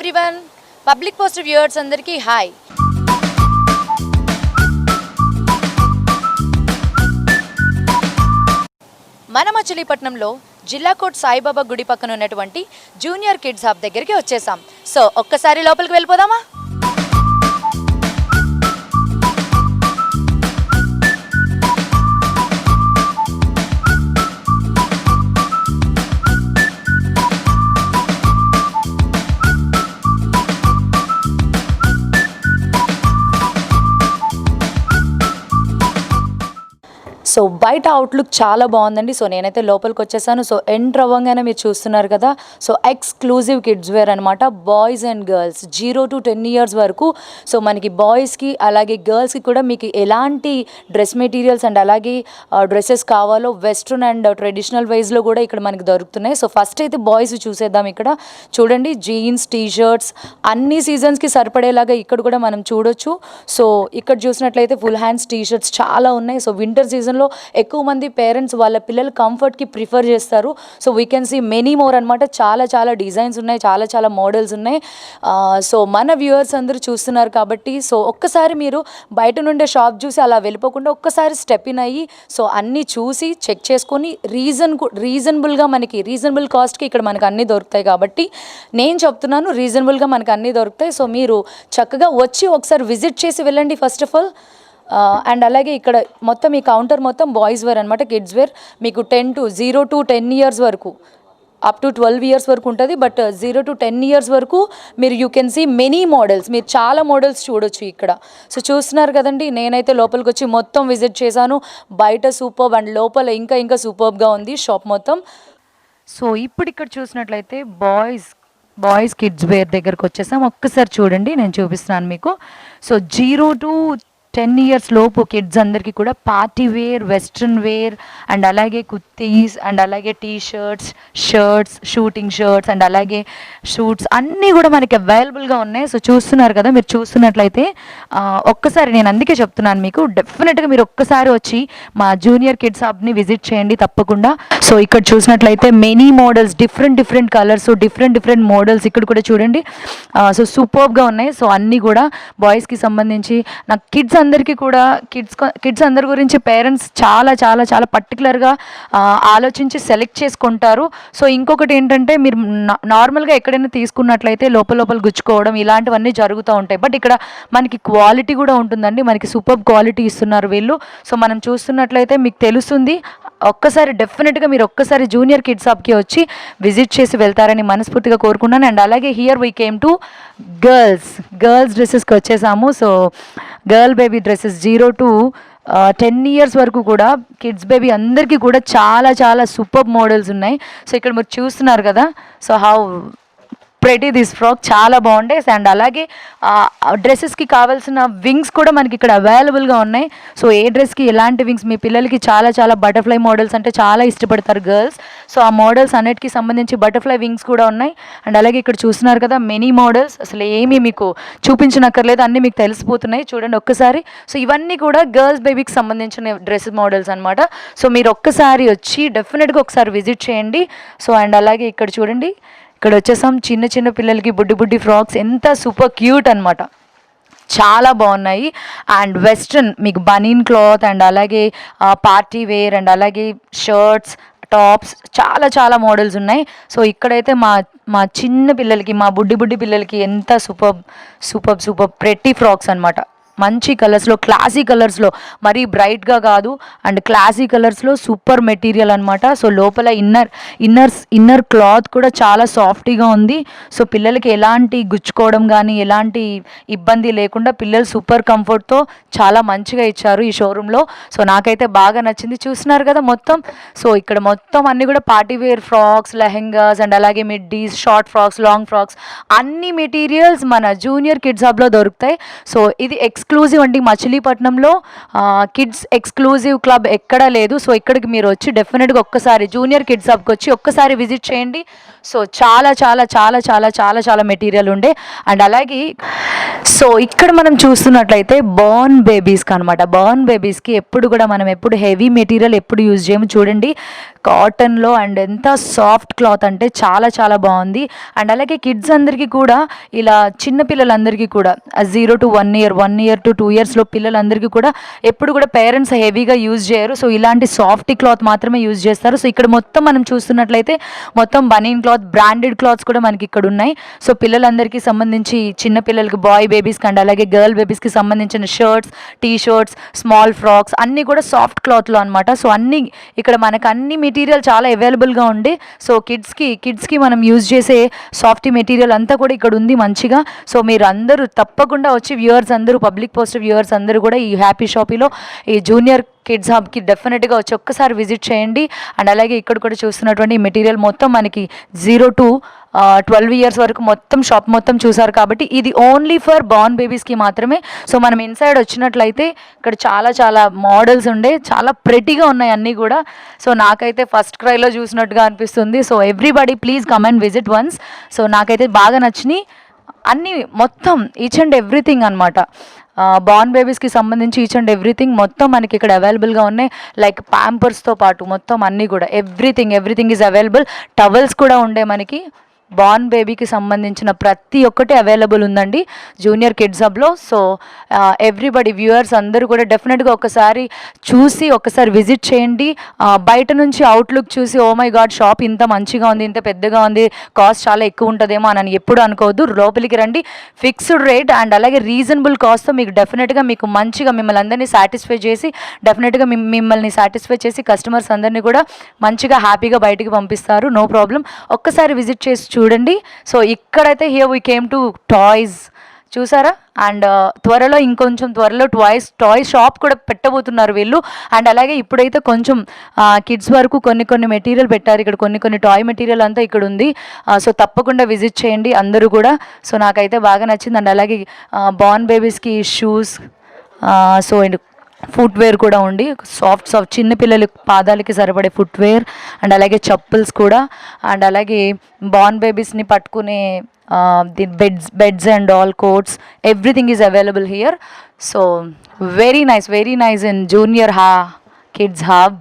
Everyone, public post viewers అందరికీ hi. మన మచిలీపట్నంలో జిల్లా కోట్ సాయిబాబా గుడి పక్కన ఉన్నటువంటి జూనియర్ కిడ్స్ హబ్ దగ్గరికి వచ్చేసాం. సో ఒక్కసారి లోపలికి వెళ్ళిపోదామా? సో బయట అవుట్లుక్ చాలా బాగుందండి. సో నేనైతే లోపలికి వచ్చేసాను. సో ఎంటర్ అవ్వగానే మీరు చూస్తున్నారు కదా, సో ఎక్స్క్లూజివ్ కిడ్స్ వేర్ అనమాట. Boys and girls 0 to 10 years వరకు. సో మనకి బాయ్స్కి అలాగే గర్ల్స్కి కూడా మీకు ఎలాంటి డ్రెస్ మెటీరియల్స్ అండ్ అలాగే డ్రెస్సెస్ కావాలో వెస్ట్రన్ అండ్ ట్రెడిషనల్ వైజ్లో కూడా ఇక్కడ మనకి దొరుకుతున్నాయి. సో ఫస్ట్ అయితే బాయ్స్ చూసేద్దాం. ఇక్కడ చూడండి, జీన్స్, టీషర్ట్స్ అన్ని సీజన్స్కి సరిపడేలాగా ఇక్కడ కూడా మనం చూడొచ్చు. సో ఇక్కడ చూసినట్లయితే ఫుల్ హ్యాండ్స్ టీషర్ట్స్ చాలా ఉన్నాయి. సో వింటర్ సీజన్లో ఎక్కువ మంది పేరెంట్స్ వాళ్ళ పిల్లల కంఫర్ట్కి ప్రిఫర్ చేస్తారు. So we can see many more అనమాట. చాలా డిజైన్స్ ఉన్నాయి, చాలా మోడల్స్ ఉన్నాయి. సో మన వ్యూవర్స్ అందరూ చూస్తున్నారు కాబట్టి సో ఒక్కసారి మీరు బయట నుండే షాప్ చూసి అలా వెళ్ళిపోకుండా ఒక్కసారి స్టెప్ ఇన్ అయ్యి సో అన్నీ చూసి చెక్ చేసుకొని రీజనబుల్గా మనకి రీజనబుల్ కాస్ట్కి ఇక్కడ మనకు అన్నీ దొరుకుతాయి. కాబట్టి నేను చెప్తున్నాను, రీజనబుల్గా మనకు అన్నీ దొరుకుతాయి. సో మీరు చక్కగా వచ్చి ఒకసారి విజిట్ చేసి వెళ్ళండి ఫస్ట్ ఆఫ్ ఆల్. అండ్ అలాగే ఇక్కడ మొత్తం ఈ కౌంటర్ మొత్తం బాయ్స్ వేర్ అనమాట, కిడ్స్ వేర్. మీకు 0 to 10 years వరకు, అప్ టు 12 years వరకు ఉంటుంది. బట్ 0 to 10 years వరకు మీరు you can see many models, మీరు చాలా మోడల్స్ చూడొచ్చు ఇక్కడ. సో చూస్తున్నారు కదండి, నేనైతే లోపలికి వచ్చి మొత్తం విజిట్ చేశాను. బయట సూపర్బ్ అండ్ లోపల ఇంకా సూపర్బ్గా ఉంది షాప్ మొత్తం. సో ఇప్పుడు ఇక్కడ చూసినట్లయితే బాయ్స్ కిడ్స్ వేర్ దగ్గరకు వచ్చేసాం. ఒక్కసారి చూడండి, నేను చూపిస్తున్నాను మీకు. సో 0 to 10 years లోపు కిడ్స్ అందరికీ కూడా party wear, western wear and అలాగే కుర్తీస్ అండ్ అలాగే t-shirts, shirts, suiting shirts and అలాగే షూట్స్ అన్నీ కూడా మనకి అవైలబుల్గా ఉన్నాయి. సో చూస్తున్నారు కదా, మీరు చూస్తున్నట్లయితే ఒక్కసారి నేను అందుకే చెప్తున్నాను మీకు, డెఫినెట్గా మీరు ఒక్కసారి వచ్చి మా జూనియర్ కిడ్స్ హబ్ని విజిట్ చేయండి తప్పకుండా. సో ఇక్కడ చూసినట్లయితే many models, different colours, different models ఇక్కడ కూడా చూడండి. సో సూపర్గా ఉన్నాయి. సో అన్నీ కూడా బాయ్స్కి సంబంధించి. నాకు అందరికీ కూడా కిడ్స్ అందరి గురించి పేరెంట్స్ చాలా పర్టికులర్గా ఆలోచించి సెలెక్ట్ చేసుకుంటారు. సో ఇంకొకటి ఏంటంటే, మీరు నార్మల్గా ఎక్కడైనా తీసుకున్నట్లయితే లోపల గుచ్చుకోవడం ఇలాంటివన్నీ జరుగుతూ ఉంటాయి. బట్ ఇక్కడ మనకి క్వాలిటీ కూడా ఉంటుందండి, మనకి సూపర్ క్వాలిటీ ఇస్తున్నారు వీళ్ళు. సో మనం చూస్తున్నట్లయితే మీకు తెలుస్తుంది. ఒక్కసారి డెఫినెట్గా మీరు ఒక్కసారి జూనియర్ కిడ్స్ హబ్కి వచ్చి విజిట్ చేసి వెళ్తారని మనస్ఫూర్తిగా కోరుకున్నాను. అండ్ అలాగే here we came to girls డ్రెస్సెస్కి వచ్చేసాము. So girl baby dresses 0 to 10 years వరకు కూడా కిడ్స్ బేబీ అందరికీ కూడా చాలా సూపర్ మోడల్స్ ఉన్నాయి. సో ఇక్కడ మీరు చూస్తున్నారు కదా, so how pretty this frock చాలా బాగుంటాయి. అండ్ అలాగే డ్రెస్సెస్కి కావాల్సిన వింగ్స్ కూడా మనకి ఇక్కడ అవైలబుల్గా ఉన్నాయి. సో ఏ డ్రెస్కి ఎలాంటి వింగ్స్, మీ పిల్లలకి చాలా బటర్ఫ్లై మోడల్స్ అంటే చాలా ఇష్టపడతారు గర్ల్స్. సో ఆ మోడల్స్ అన్నిటికీ సంబంధించి బటర్ఫ్లై వింగ్స్ కూడా ఉన్నాయి. అండ్ అలాగే ఇక్కడ చూస్తున్నారు కదా, మెనీ మోడల్స్. అసలు ఏమీ మీకు చూపించనక్కర్లేదు, అన్నీ మీకు తెలిసిపోతున్నాయి. చూడండి ఒక్కసారి. సో ఇవన్నీ కూడా గర్ల్స్ బేబీకి సంబంధించిన డ్రెస్ మోడల్స్ అనమాట. సో మీరు ఒక్కసారి వచ్చి డెఫినెట్గా ఒకసారి విజిట్ చేయండి. సో అండ్ అలాగే ఇక్కడ చూడండి, ఇక్కడ వచ్చేసాం చిన్న పిల్లలకి బుడ్డి ఫ్రాక్స్, ఎంత సూపర్ క్యూట్ అనమాట, చాలా బాగున్నాయి. అండ్ వెస్ట్రన్ మీకు బనీన్ క్లాత్ అండ్ అలాగే పార్టీ వేర్ అండ్ అలాగే షర్ట్స్, టాప్స్ చాలా మోడల్స్ ఉన్నాయి. సో ఇక్కడైతే మా చిన్న పిల్లలకి, మా బుడ్డి పిల్లలకి ఎంత సూపర్ ప్రెట్టి ఫ్రాక్స్ అనమాట. మంచి కలర్స్లో, క్లాసీ కలర్స్లో, మరీ బ్రైట్గా కాదు అండ్ క్లాసీ కలర్స్లో సూపర్ మెటీరియల్ అనమాట. సో లోపల ఇన్నర్ క్లాత్ కూడా చాలా సాఫ్ట్గా ఉంది. సో పిల్లలకి ఎలాంటి గుచ్చుకోవడం కానీ ఎలాంటి ఇబ్బంది లేకుండా పిల్లలు సూపర్ కంఫర్ట్తో చాలా మంచిగా ఇచ్చారు ఈ షోరూంలో. సో నాకైతే బాగా నచ్చింది. చూస్తున్నారు కదా మొత్తం. సో ఇక్కడ మొత్తం అన్నీ కూడా party wear frocks, lehengas and అలాగే middies, short frocks, long frocks అన్ని మెటీరియల్స్ మన జూనియర్ కిడ్స్ హబ్లో దొరుకుతాయి. సో ఇది ఎక్స్క్లూజివ్ అండి. మచిలీపట్నంలో కిడ్స్ ఎక్స్క్లూజివ్ క్లబ్ ఎక్కడా లేదు. సో ఇక్కడికి మీరు వచ్చి డెఫినెట్గా ఒక్కసారి జూనియర్ కిడ్స్ హబ్కి వచ్చి ఒక్కసారి విజిట్ చేయండి. సో చాలా చాలా చాలా చాలా చాలా చాలా మెటీరియల్ ఉండే. అండ్ అలాగే సో ఇక్కడ మనం చూస్తున్నట్లయితే బర్న్ బేబీస్కి అనమాట. బర్న్ బేబీస్కి ఎప్పుడు కూడా మనం ఎప్పుడు హెవీ మెటీరియల్ ఎప్పుడు యూజ్ చేయము. చూడండి కాటన్లో, అండ్ ఎంత సాఫ్ట్ క్లాత్ అంటే చాలా చాలా బాగుంది. అండ్ అలాగే కిడ్స్ అందరికీ కూడా ఇలా చిన్న పిల్లలందరికీ కూడా 0 to 1 year, 1 year to 2 yearsలో పిల్లలందరికీ కూడా ఎప్పుడు కూడా పేరెంట్స్ హెవీగా యూజ్ చేయరు. సో ఇలాంటి సాఫ్ట్ క్లాత్ మాత్రమే యూజ్ చేస్తారు. సో ఇక్కడ మొత్తం మనం చూస్తున్నట్లయితే మొత్తం బనీన్ క్లాత్, బ్రాండెడ్ క్లాత్స్ కూడా మనకి ఇక్కడ ఉన్నాయి. సో పిల్లలందరికీ సంబంధించి చిన్న పిల్లలకి, బాయ్ బేబీస్కి అండ్ అలాగే గర్ల్ బేబీస్కి సంబంధించిన shirts, T shirts, small frocks అన్నీ కూడా సాఫ్ట్ క్లాత్లో అనమాట. సో అన్నీ ఇక్కడ మనకు అన్ని మెటీరియల్ చాలా అవైలబుల్గా ఉండే. సో కిడ్స్కి మనం యూజ్ చేసే సాఫ్ట్ మెటీరియల్ అంతా కూడా ఇక్కడ ఉంది మంచిగా. సో మీరు అందరూ తప్పకుండా వచ్చి వ్యూవర్స్ అందరూ, పబ్లిక్ పోస్ట్ వ్యూవర్స్ అందరూ కూడా ఈ హ్యాపీ షాపీలో ఈ జూనియర్ కిడ్స్ హబ్కి డెఫినెట్గా వచ్చి ఒక్కసారి విజిట్ చేయండి. అండ్ అలాగే ఇక్కడ కూడా చూస్తున్నటువంటి మెటీరియల్ మొత్తం మనకి 0 to 12 years వరకు మొత్తం షాప్ మొత్తం చూసారు కాబట్టి ఇది ఓన్లీ ఫర్ బార్న్ బేబీస్కి మాత్రమే. సో మనం ఇన్సైడ్ వచ్చినట్లయితే ఇక్కడ చాలా చాలా మోడల్స్ ఉండే, చాలా ప్రెటీగా ఉన్నాయి అన్నీ కూడా. సో నాకైతే ఫస్ట్ క్రైలో చూసినట్టుగా అనిపిస్తుంది. So everybody please come and visit once. So నాకైతే బాగా నచ్చినాయి అన్నీ, మొత్తం ఈచ్ అండ్ ఎవ్రీథింగ్ అనమాట. బార్న్ బేబీస్కి సంబంధించి ఈచ్ అండ్ ఎవ్రీథింగ్ మొత్తం మనకి ఇక్కడ అవైలబుల్గా ఉన్నాయి. లైక్ ప్యాంపర్స్తో పాటు మొత్తం అన్నీ కూడా ఎవ్రీథింగ్ ఈజ్ అవైలబుల్. టవల్స్ కూడా ఉండే మనకి. బార్న్ బేబీకి సంబంధించిన ప్రతి ఒక్కటి అవైలబుల్ ఉందండి జూనియర్ కిడ్స్ హబ్లో. సో ఎవ్రీబడి వ్యూవర్స్ అందరూ కూడా డెఫినెట్గా ఒకసారి చూసి ఒకసారి విజిట్ చేయండి. బయట నుంచి అవుట్లుక్ చూసి ఓ మై గాడ్ షాప్ ఇంత మంచిగా ఉంది, ఇంత పెద్దగా ఉంది, కాస్ట్ చాలా ఎక్కువ ఉంటుందేమో అని ఎప్పుడు అనుకోవద్దు. లోపలికి రండి, ఫిక్స్డ్ రేట్ అండ్ అలాగే రీజనబుల్ కాస్ట్తో మీకు డెఫినెట్గా మీకు మంచిగా మిమ్మల్ని అందరినీ సాటిస్ఫై చేసి డెఫినెట్గా మిమ్మల్ని సాటిస్ఫై చేసి కస్టమర్స్ అందరినీ కూడా మంచిగా హ్యాపీగా బయటికి పంపిస్తారు. నో ప్రాబ్లం, ఒక్కసారి విజిట్ చేసి చూడండి. సో ఇక్కడైతే here we came to toys చూసారా. అండ్ ఇంకొంచెం త్వరలో టాయ్స్ షాప్ కూడా పెట్టబోతున్నారు వీళ్ళు. అండ్ అలాగే ఇప్పుడైతే కొంచెం కిడ్స్ వరకు కొన్ని మెటీరియల్ పెట్టారు ఇక్కడ, కొన్ని టాయ్ మెటీరియల్ అంతా ఇక్కడ ఉంది. సో తప్పకుండా విజిట్ చేయండి అందరూ కూడా. సో నాకైతే బాగా నచ్చింది. అండ్ అలాగే బార్న్ బేబీస్కి షూస్, సో అండ్ ఫుట్వేర్ కూడా ఉండి సాఫ్ట్ చిన్న పిల్లల పాదాలకి సరిపడే ఫుట్వేర్ అండ్ అలాగే చప్పుల్స్ కూడా. అండ్ అలాగే బార్న్ బేబీస్ని పట్టుకునే the beds and all cots, everything is available here. So very nice in junior kids hub.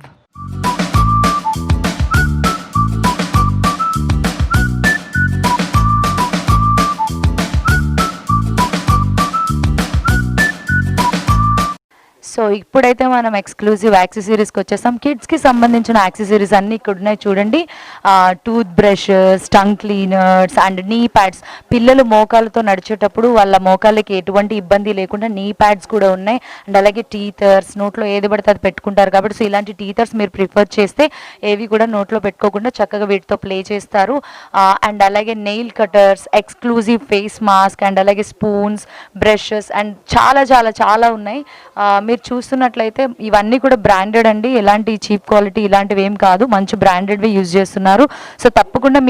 So ఇప్పుడైతే మనం ఎక్స్క్లూజివ్ యాక్సెసరీస్కి వచ్చేస్తాం. కిడ్స్కి సంబంధించిన యాక్సెసరీస్ అన్నీ ఇక్కడ ఉన్నాయి చూడండి. Tooth brushes, tongue cleaners and నీ ప్యాడ్స్. పిల్లలు మోకాలతో నడిచేటప్పుడు వాళ్ళ మోకాళ్ళకి ఎటువంటి ఇబ్బంది లేకుండా నీ ప్యాడ్స్ కూడా ఉన్నాయి. అండ్ అలాగే టీథర్స్, నోట్లో ఏది పడితే అది పెట్టుకుంటారు కాబట్టి సో ఇలాంటి టీథర్స్ మీరు ప్రిఫర్ చేస్తే ఏవి కూడా నోట్లో పెట్టుకోకుండా చక్కగా వీటితో ప్లే చేస్తారు. అండ్ అలాగే nail cutters, exclusive face mask and అలాగే స్పూన్స్, బ్రషెస్ అండ్ చాలా చాలా చాలా ఉన్నాయి. మీరు చూస్తున్నట్లయితే ఇవన్నీ కూడా బ్రాండెడ్ అండి, ఎలాంటి చీప్ క్వాలిటీ ఇలాంటివి ఏం కాదు, మంచి బ్రాండెడ్వి యూజ్ చేస్తున్నారు. సో తప్పకుండా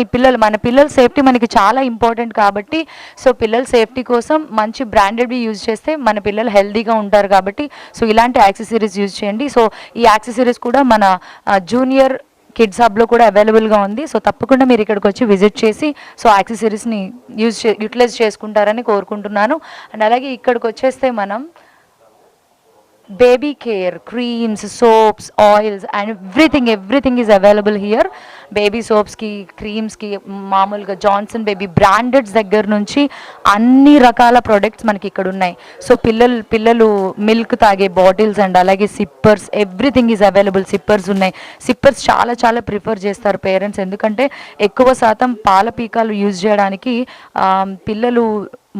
మన పిల్లల సేఫ్టీ మనకి చాలా ఇంపార్టెంట్ కాబట్టి సో పిల్లల సేఫ్టీ కోసం మంచి బ్రాండెడ్వి యూజ్ చేస్తే మన పిల్లలు హెల్తీగా ఉంటారు కాబట్టి సో ఇలాంటి యాక్సెసరీస్ యూజ్ చేయండి. సో ఈ యాక్సెసరీస్ కూడా మన జూనియర్ కిడ్స్ హబ్లో కూడా అవైలబుల్గా ఉంది. సో తప్పకుండా మీరు ఇక్కడికి వచ్చి విజిట్ చేసి సో యాక్సెసరీస్ని యూటిలైజ్ చేసుకుంటారని కోరుకుంటున్నాను. అండ్ అలాగే ఇక్కడికి వచ్చేస్తే మనం baby care, creams, soaps, oils and everything is available here. Baby soaps ki, creams ki, మామూలుగా జాన్సన్ బేబీ బ్రాండెడ్స్ దగ్గర నుంచి అన్ని రకాల ప్రొడక్ట్స్ మనకి ఇక్కడ ఉన్నాయి. సో పిల్లలు మిల్క్ తాగే బాటిల్స్ అండ్ అలాగే sippers, everything is available. Sippers ఉన్నాయి. సిప్పర్స్ చాలా చాలా ప్రిఫర్ చేస్తారు పేరెంట్స్, ఎందుకంటే ఎక్కువ శాతం పాల పీకాలు యూజ్ చేయడానికి పిల్లలు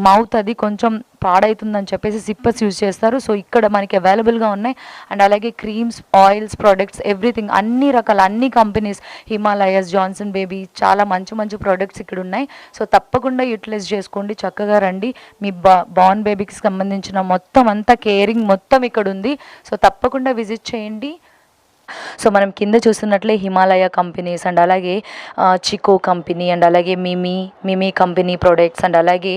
మౌత్ అది కొంచెం పాడవుతుందని చెప్పేసి సిప్పర్స్ యూజ్ చేస్తారు. సో ఇక్కడ మనకి అవైలబుల్గా ఉన్నాయి. అండ్ అలాగే క్రీమ్స్, ఆయిల్స్, ప్రొడక్ట్స్, ఎవ్రీథింగ్ అన్ని రకాల అన్ని కంపెనీస్, హిమాలయస్, జాన్సన్ బేబీ, చాలా మంచి ప్రొడక్ట్స్ ఇక్కడ ఉన్నాయి. సో తప్పకుండా యూటిలైజ్ చేసుకోండి, చక్కగా రండి. మీ బార్న్ బేబీకి సంబంధించిన మొత్తం అంతా కేరింగ్ మొత్తం ఇక్కడ ఉంది. సో తప్పకుండా విజిట్ చేయండి. సో మనం కింద చూస్తున్నట్లే హిమాలయ కంపెనీస్ అండ్ అలాగే చికో కంపెనీ అండ్ అలాగే మిమీ కంపెనీ ప్రొడక్ట్స్ అండ్ అలాగే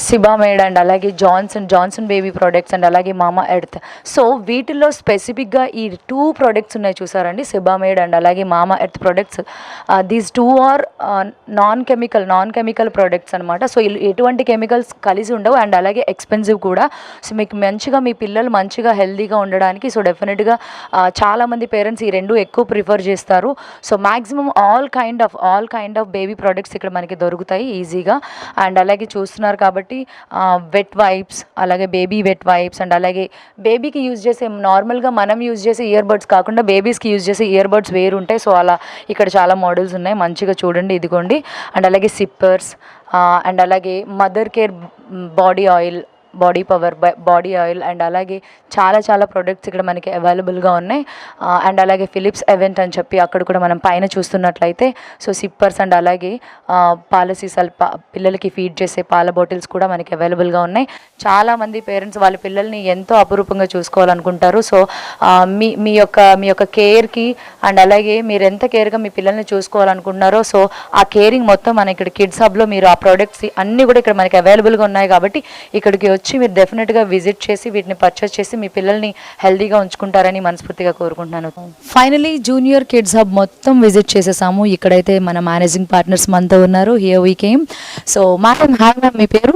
సిబామేడ్ అండ్ అలాగే జాన్సన్ బేబీ ప్రొడక్ట్స్ అండ్ అలాగే మామా ఎర్త్. సో వీటిల్లో స్పెసిఫిక్గా ఈ 2 ప్రొడక్ట్స్ ఉన్నాయి చూసారండి, సిబామేడ్ అండ్ అలాగే Mamaearth products. These 2 are non chemical products అనమాట. సో ఎటువంటి కెమికల్స్ కలిసి ఉండవు అండ్ అలాగే ఎక్స్పెన్సివ్ కూడా. సో మీకు మంచిగా మీ పిల్లలు మంచిగా హెల్తీగా ఉండడానికి సో డెఫినెట్గా చాలామంది పేరెంట్స్ ఈ 2 ఎక్కువ ప్రిఫర్ చేస్తారు. So maximum all kind of baby products ఇక్కడ మనకి దొరుకుతాయి ఈజీగా. అండ్ అలాగే చూస్తున్నారు కాబట్టి వెట్ వైప్స్, అలాగే బేబీ వెట్ వైప్స్ అండ్ అలాగే బేబీకి యూజ్ చేసే నార్మల్గా మనం యూజ్ చేసే ఇయర్ బడ్స్ కాకుండా బేబీస్కి యూజ్ చేసే ఇయర్ బడ్స్ వేరు ఉంటాయి. సో అలా ఇక్కడ చాలా మోడల్స్ ఉన్నాయి, మంచిగా చూడండి, ఇదిగోండి. అండ్ అలాగే సిప్పర్స్ అండ్ అలాగే mother care body oil, body oil and అలాగే చాలా ప్రొడక్ట్స్ ఇక్కడ మనకి అవైలబుల్గా ఉన్నాయి. అండ్ అలాగే ఫిలిప్స్ ఎవెంట్ అని చెప్పి అక్కడ కూడా మనం పైన చూస్తున్నట్లయితే సో సిప్పర్స్ అండ్ అలాగే పాల సీసాలు, పిల్లలకి ఫీడ్ చేసే పాల బాటిల్స్ కూడా మనకి అవైలబుల్గా ఉన్నాయి. చాలామంది పేరెంట్స్ వాళ్ళ పిల్లల్ని ఎంతో అపురూపంగా చూసుకోవాలనుకుంటారు. సో మీ యొక్క కేర్కి అండ్ అలాగే మీరు ఎంత కేర్గా మీ పిల్లల్ని చూసుకోవాలనుకుంటున్నారో సో ఆ కేరింగ్ మొత్తం మన ఇక్కడ కిడ్స్ హబ్లో మీరు ఆ ప్రోడక్ట్స్ అన్నీ కూడా ఇక్కడ మనకి అవైలబుల్గా ఉన్నాయి. కాబట్టి ఇక్కడికి వచ్చి మీరు డెఫినెట్గా విజిట్ చేసి వీటిని పర్చేస్ చేసి మీ పిల్లల్ని హెల్తీగా ఉంచుకుంటారని మనస్ఫూర్తిగా కోరుకుంటున్నాను. ఫైనలీ జూనియర్ కిడ్స్ హబ్ మొత్తం విజిట్ చేసేసాము. ఇక్కడైతే మన మేనేజింగ్ పార్ట్నర్స్ మనతో ఉన్నారు. Here we came. So madam, hi ma'am, మీ పేరు?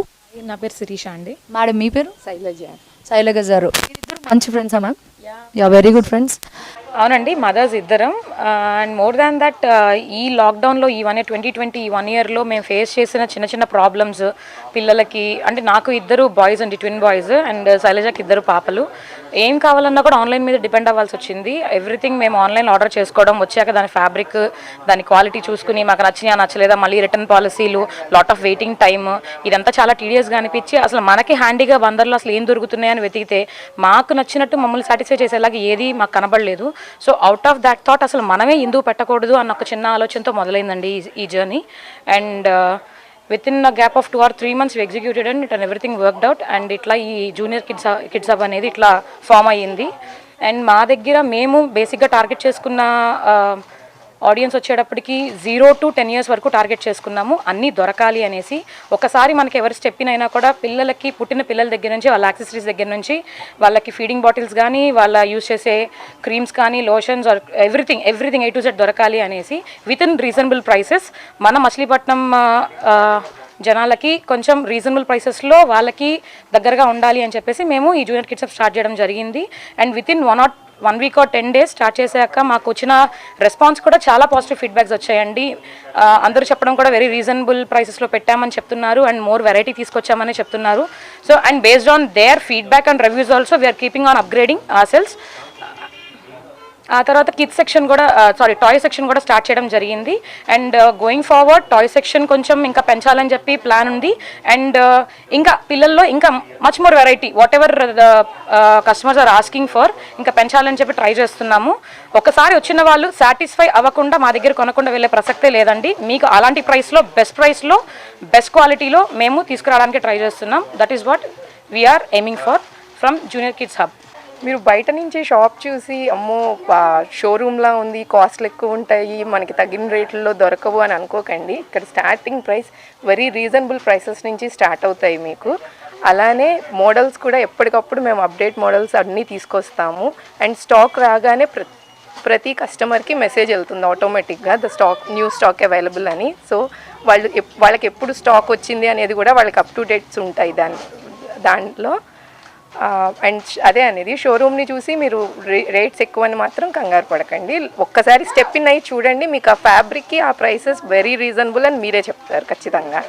నా పేరు శిరీష అండి. మేడం మీ పేరు? శైలజ గారు. ఇద్దరు మంచి ఫ్రెండ్సా ma'am? Yeah, very good friends. అవునండి, మదర్స్ ఇద్దరం. అండ్ మోర్ దాన్ దట్ ఈ లాక్డౌన్లో ఈ 2020 ఈ 1 yearలో మేము ఫేస్ చేసిన చిన్న ప్రాబ్లమ్స్ పిల్లలకి, అంటే నాకు ఇద్దరు బాయ్స్ అండి, ట్విన్ బాయ్స్, అండ్ శైలజకి ఇద్దరు పాపలు. ఏం కావాలన్నా కూడా ఆన్లైన్ మీద డిపెండ్ అవ్వాల్సి వచ్చింది. ఎవ్రీథింగ్ మేము ఆన్లైన్ ఆర్డర్ చేసుకోవడం, వచ్చాక దాని ఫ్యాబ్రిక్, దాని క్వాలిటీ చూసుకుని మాకు నచ్చినా నచ్చలేదా, మళ్ళీ రిటర్న్ పాలసీలు, లాట్ ఆఫ్ వెయిటింగ్ టైమ్, ఇదంతా చాలా టీడియస్గా అనిపించి అసలు మనకి హ్యాండీగా బందర్లో అసలు ఏం దొరుకుతున్నాయని వెతికితే మాకు నచ్చినట్టు మమ్మల్ని సాటిస్ఫై చేసేలాగా ఏది మాకు కనబడలేదు. So out of that thought అసలు మనమే ఎందుకు పెట్టకూడదు అన్న ఒక చిన్న ఆలోచనతో మొదలైందండి ఈ journey. And with in a gap of 2 or 3 months we executed and it and everything worked out. And ఇట్లా ఈ జూనియర్ కిడ్స్ హబ్ అనేది ఇట్లా ఫామ్ అయ్యింది. అండ్ మా దగ్గర మేము బేసిక్గా టార్గెట్ చేసుకున్న ఆడియన్స్ వచ్చేటప్పటికి 0 to 10 years వరకు టార్గెట్ చేసుకున్నాము, అన్నీ దొరకాలి అనేసి. ఒకసారి మనకి ఎవరు స్టెప్పినైనా కూడా పిల్లలకి, పుట్టిన పిల్లల దగ్గర నుంచి వాళ్ళ యాక్సెసరీస్ దగ్గర నుంచి వాళ్ళకి ఫీడింగ్ బాటిల్స్ కానీ, వాళ్ళ యూజ్ చేసే క్రీమ్స్ కానీ, lotions, everything A to Z దొరకాలి అనేసి విత్ ఇన్ రీజనబుల్ ప్రైసెస్ మన మచిలీపట్నం జనాలకి కొంచెం రీజనబుల్ ప్రైసెస్లో వాళ్ళకి దగ్గరగా ఉండాలి అని చెప్పేసి మేము ఈ జూనియర్ కిడ్స్ హబ్ స్టార్ట్ చేయడం జరిగింది. And with in 1 week or 10 days start చేశాక మాకు వచ్చిన రెస్పాన్స్ కూడా చాలా పాజిటివ్ ఫీడ్బ్యాక్స్ వచ్చాయండి. అందరూ చెప్పడం కూడా వెరీ రీజనబుల్ ప్రైసెస్లో పెట్టామని చెప్తున్నారు అండ్ మోర్ వెరైటీ తీసుకొచ్చామని చెప్తున్నారు. So and based on their feedback and reviews also we are keeping on upgrading our sales. ఆ తర్వాత కిడ్స్ సెక్షన్ కూడా టాయ్ సెక్షన్ కూడా స్టార్ట్ చేయడం జరిగింది. And going forward toy section కొంచెం ఇంకా పెంచాలని చెప్పి ప్లాన్ ఉంది. అండ్ ఇంకా పిల్లల్లో ఇంకా much more variety whatever the customers are asking for ఇంకా పెంచాలని చెప్పి ట్రై చేస్తున్నాము. ఒకసారి వచ్చిన వాళ్ళు సాటిస్ఫై అవ్వకుండా మా దగ్గర కొనకుండా వెళ్ళే ప్రసక్తే లేదండి. మీకు అలాంటి ప్రైస్లో, బెస్ట్ ప్రైస్లో, బెస్ట్ క్వాలిటీలో మేము తీసుకురావడానికి ట్రై చేస్తున్నాం. That is what we are aiming for from junior kids hub. మీరు బయట నుంచి షాప్ చూసి అమ్మో షోరూమ్లా ఉంది, కాస్ట్లు ఎక్కువ ఉంటాయి, మనకి తగిన రేట్లలో దొరకవు అని అనుకోకండి. ఇక్కడ starting price very reasonable prices నుంచి స్టార్ట్ అవుతాయి మీకు. అలానే మోడల్స్ కూడా ఎప్పటికప్పుడు మేము అప్డేట్ మోడల్స్ అన్నీ తీసుకొస్తాము. అండ్ స్టాక్ రాగానే ప్రతి కస్టమర్కి మెసేజ్ వెళ్తుంది ఆటోమేటిక్గా న్యూ స్టాక్ అవైలబుల్ అని. సో వాళ్ళకి ఎప్పుడు స్టాక్ వచ్చింది అనేది కూడా వాళ్ళకి అప్ టు డేట్స్ ఉంటాయి దాంట్లో. అండ్ అదే అనేది షోరూమ్ని చూసి మీరు రేట్స్ ఎక్కువని మాత్రం కంగారు పడకండి. ఒక్కసారి స్టెప్ ఇన్ అయ్యి చూడండి, మీకు ఆ ఫ్యాబ్రిక్కి ఆ ప్రైసెస్ వెరీ రీజనబుల్ అని మీరే చెప్తారు ఖచ్చితంగా.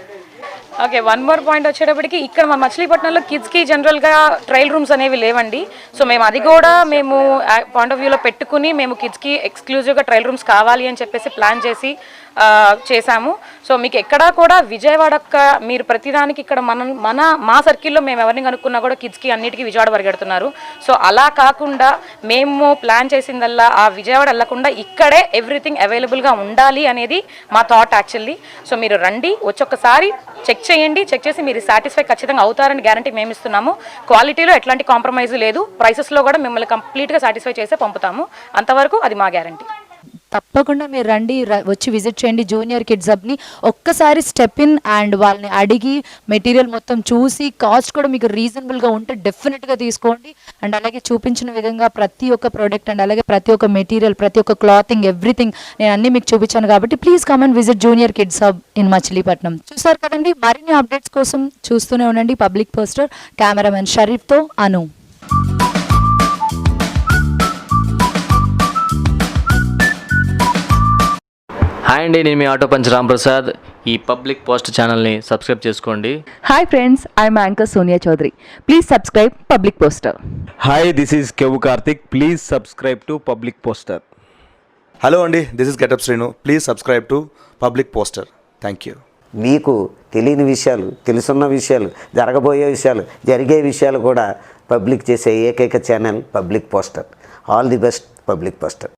ఓకే, 1 more పాయింట్ వచ్చేటప్పటికి ఇక్కడ మన మచిలీపట్నంలో కిడ్స్కి జనరల్గా ట్రయల్ రూమ్స్ అనేవి లేవండి. సో మేము అది కూడా మేము పాయింట్ ఆఫ్ వ్యూలో పెట్టుకుని మేము కిడ్స్కి ఎక్స్క్లూజివ్గా ట్రయల్ రూమ్స్ కావాలి అని చెప్పేసి ప్లాన్ చేశాము. సో మీకు ఎక్కడా కూడా విజయవాడ మీరు ప్రతిదానికి ఇక్కడ మా సర్కిల్లో మేము ఎవరిని కనుక్కున్నా కూడా కిడ్స్కి అన్నిటికీ విజయవాడ పరిగెడుతున్నారు. సో అలా కాకుండా మేము ప్లాన్ చేసిందల్లా ఆ విజయవాడ వెళ్ళకుండా ఇక్కడే ఎవ్రీథింగ్ అవైలబుల్గా ఉండాలి అనేది మా థాట్ యాక్చువల్లీ. సో మీరు రండి, వచ్చి ఒక్కసారి చెక్ చేయండి, చెక్ చేసి మీరు సాటిస్ఫై ఖచ్చితంగా అవుతారని గ్యారంటీ మేము ఇస్తున్నాము. క్వాలిటీలో ఎట్లాంటి కాంప్రమైజ్ లేదు, ప్రైసెస్లో కూడా మిమ్మల్ని కంప్లీట్గా సాటిస్ఫై చేసే పంపుతాము, అంతవరకు అది మా గ్యారంటీ. తప్పకుండా మీరు రండి, వచ్చి విజిట్ చేయండి జూనియర్ కిడ్స్ హబ్ని. ఒక్కసారి స్టెప్ ఇన్ అండ్ వాళ్ళని అడిగి మెటీరియల్ మొత్తం చూసి కాస్ట్ కూడా మీకు రీజనబుల్గా ఉంటే డెఫినెట్గా తీసుకోండి. అండ్ అలాగే చూపించిన విధంగా ప్రతి ఒక్క ప్రోడక్ట్ అండ్ అలాగే ప్రతి ఒక్క మెటీరియల్, ప్రతి ఒక్క క్లాతింగ్, ఎవ్రీథింగ్ నేను అన్నీ మీకు చూపించాను. కాబట్టి please come and visit junior kids hub in Machilipatnam. చూసారు కదండి, మరిన్ని అప్డేట్స్ కోసం చూస్తూనే ఉండండి పబ్లిక్ పోస్టర్. కెమెరామెన్ షరీఫ్తో అను. హాయ్ అండి, నేను మీ ఆటో పంచ్ రాంప్రసాద్. ఈ పబ్లిక్ పోస్ట్ ఛానల్ని సబ్స్క్రైబ్ చేసుకోండి. Hi friends, I'm Anchor Sonia Chaudhary. Please subscribe Public Poster. Hi, this is Kevu Karthik. Please subscribe to Public Poster. Hello అండి, this is Getup Srinu. Please subscribe to Public Poster. Thank you. మీకు తెలియని విషయాలు, తెలుసున్న విషయాలు, జరగబోయే విషయాలు, జరిగే విషయాలు కూడా పబ్లిక్ చేసే ఏకైక channel public poster. All the best public poster.